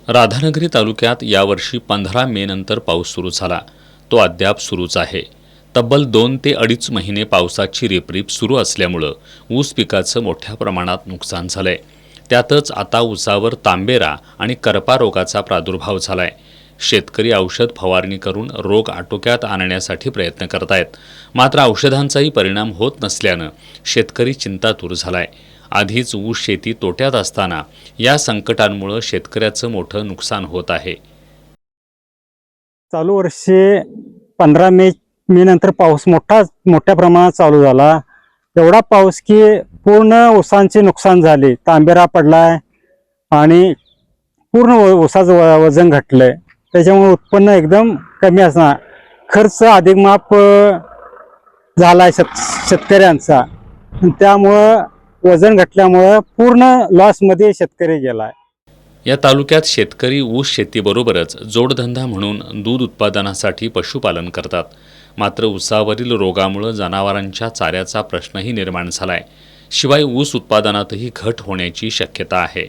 राधानगरी तालुक्यात यावर्षी 15 मे नंतर पाऊस सुरू झाला. तो अद्याप सुरूच आहे. तब्बल 2 ते 2.5 महिने पावसाची रिपरिप सुरू असल्यामुळं ऊस पिकाचं मोठ्या प्रमाणात नुकसान झालंय. त्यातच आता ऊसावर तांबेरा आणि करपा रोगाचा प्रादुर्भाव झालाय. शेतकरी औषध फवारणी करून रोग आटोक्यात आणण्यासाठी प्रयत्न करतायत. मात्र औषधांचाही परिणाम होत नसल्यानं शेतकरी चिंतातूर झालाय. आधीच ऊस शेती तोट्यात असताना या संकटांमुळे शेतकऱ्याचं मोठं नुकसान होत आहे. चालू वर्षी 15 मे नंतर पाऊस मोठ्या प्रमाणात चालू झाला. एवढा पाऊस की पूर्ण ऊसांचे नुकसान झाले. तांबेरा पडलाय आणि पूर्ण ऊसाचं वजन घटलंय. त्याच्यामुळे उत्पन्न एकदम कमी असणार. खर्च अधिक माप झालाय शेतकऱ्यांचा. त्यामुळं वजन घटल्यामुळं पूर्ण लॉसमध्ये शेतकरी गेलाय. या तालुक्यात शेतकरी ऊस शेतीबरोबरच जोडधंदा म्हणून दूध उत्पादनासाठी पशुपालन करतात. मात्र ऊसावरील रोगामुळे जनावरांच्या चाऱ्याचा प्रश्नही निर्माण झालाय. शिवाय ऊस उत्पादनातही घट होण्याची शक्यता आहे.